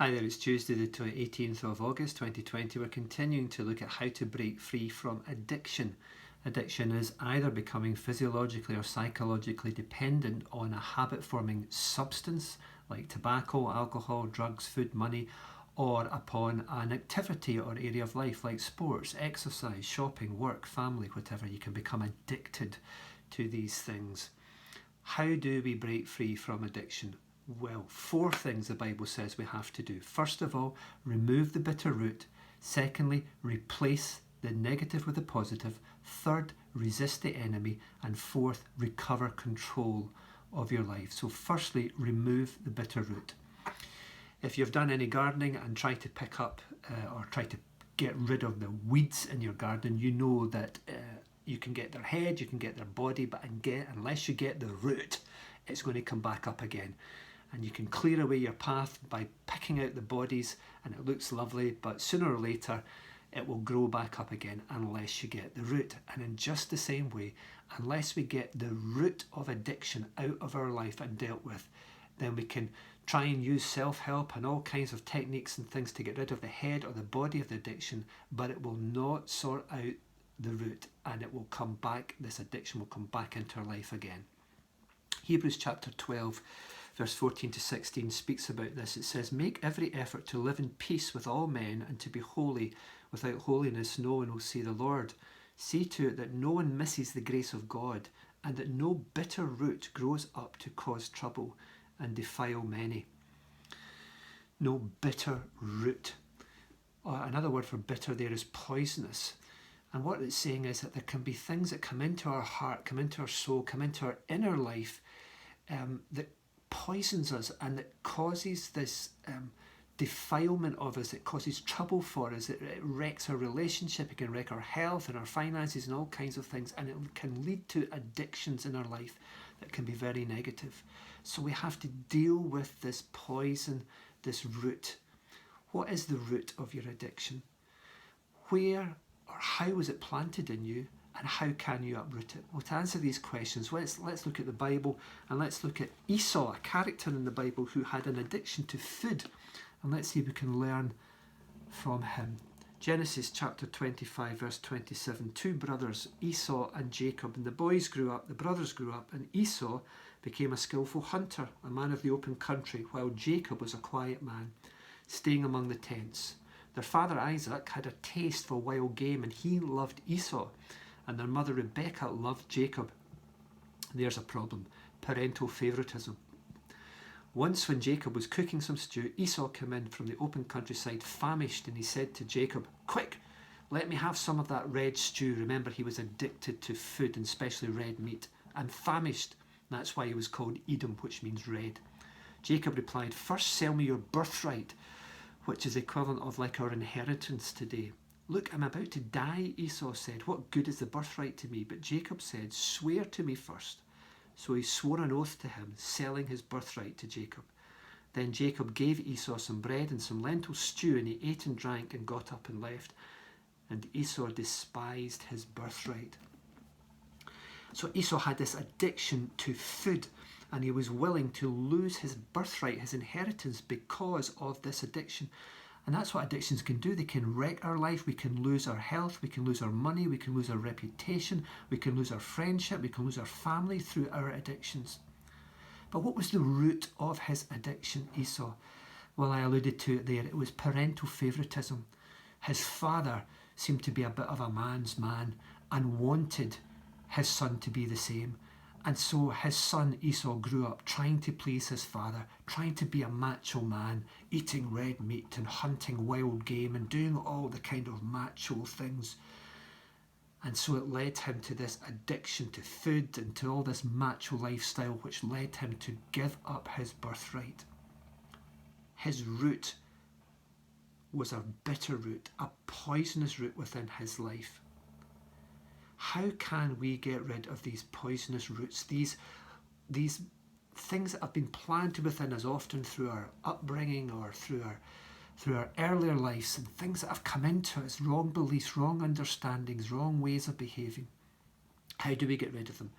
Hi there, it's Tuesday the 18th of August 2020. We're continuing to look at how to break free from addiction. Addiction is either becoming physiologically or psychologically dependent on a habit-forming substance like tobacco, alcohol, drugs, food, money, or upon an activity or area of life like sports, exercise, shopping, work, family, whatever. You can become addicted to these things. How do we break free from addiction? Well, 4 things the Bible says we have to do. First of all, remove the bitter root. Secondly, replace the negative with the positive. Third, resist the enemy. And fourth, recover control of your life. So firstly, remove the bitter root. If you've done any gardening and tried to pick up or try to get rid of the weeds in your garden, you know that you can get their head, you can get their body, but unless you get the root, it's going to come back up again. And you can clear away your path by picking out the bodies, and it looks lovely, but sooner or later it will grow back up again unless you get the root. And in just the same way, unless we get the root of addiction out of our life and dealt with, then we can try and use self-help and all kinds of techniques and things to get rid of the head or the body of the addiction, but it will not sort out the root, and it will come back, this addiction will come back into our life again. Hebrews chapter 12 verse 14 to 16 speaks about this. It says, "Make every effort to live in peace with all men and to be holy. Without holiness no one will see the Lord. See to it that no one misses the grace of God, and that no bitter root grows up to cause trouble and defile many." No bitter root. Another word for bitter there is poisonous. And what it's saying is that there can be things that come into our heart, come into our soul, come into our inner life that poisons us and that causes this defilement of us. It causes trouble for us. It wrecks our relationship. It can wreck our health and our finances and all kinds of things. And it can lead to addictions in our life that can be very negative. So we have to deal with this poison, this root. What is the root of your addiction? Where or how was it planted in you, and how can you uproot it? Well, to answer these questions, let's look at the Bible, and let's look at Esau, a character in the Bible who had an addiction to food, and let's see if we can learn from him. Genesis chapter 25 verse 27, 2 brothers, Esau and Jacob, and the boys grew up, the brothers grew up, and Esau became a skillful hunter, a man of the open country, while Jacob was a quiet man, staying among the tents. Their father Isaac had a taste for wild game, and he loved Esau, and their mother Rebekah loved Jacob. There's a problem: parental favoritism. Once when Jacob was cooking some stew, Esau came in from the open countryside famished, and he said to Jacob, "Quick, let me have some of that red stew." Remember, he was addicted to food, and especially red meat, and famished. That's why he was called Edom, which means red. Jacob replied, "First sell me your birthright," which is the equivalent of like our inheritance today. "Look, I'm about to die," Esau said. "What good is the birthright to me?" But Jacob said, "Swear to me first." So he swore an oath to him, selling his birthright to Jacob. Then Jacob gave Esau some bread and some lentil stew, and he ate and drank and got up and left. And Esau despised his birthright. So Esau had this addiction to food, and he was willing to lose his birthright, his inheritance, because of this addiction. And that's what addictions can do. They can wreck our life. We can lose our health. We can lose our money. We can lose our reputation. We can lose our friendship. We can lose our family through our addictions. But what was the root of his addiction, Esau? Well, I alluded to it there. It was parental favoritism. His father seemed to be a bit of a man's man and wanted his son to be the same. And so his son Esau grew up trying to please his father, trying to be a macho man, eating red meat and hunting wild game and doing all the kind of macho things. And so it led him to this addiction to food and to all this macho lifestyle, which led him to give up his birthright. His root was a bitter root, a poisonous root within his life. How can we get rid of these poisonous roots, these things that have been planted within us, often through our upbringing or through our earlier lives, and things that have come into us, wrong beliefs, wrong understandings, wrong ways of behaving? How do we get rid of them?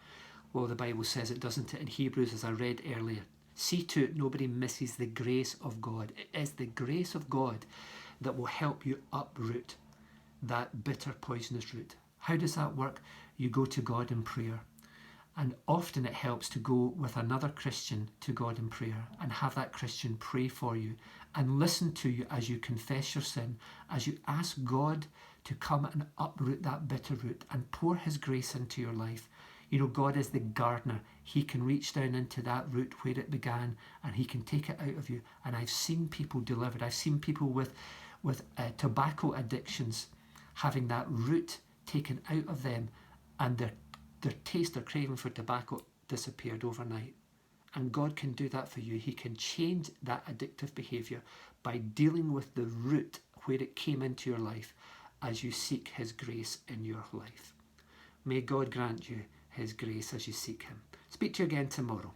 Well, the Bible says it, doesn't it, in Hebrews, as I read earlier. See to it nobody misses the grace of God. It is the grace of God that will help you uproot that bitter, poisonous root. How does that work? You go to God in prayer. And often it helps to go with another Christian to God in prayer and have that Christian pray for you and listen to you as you confess your sin, as you ask God to come and uproot that bitter root and pour his grace into your life. You know, God is the gardener. He can reach down into that root where it began and he can take it out of you. And I've seen people delivered. I've seen people with tobacco addictions having that root taken out of them, and their taste, their craving for tobacco disappeared overnight. And God can do that for you. He can change that addictive behaviour by dealing with the root where it came into your life as you seek his grace in your life. May God grant you his grace as you seek him. Speak to you again tomorrow.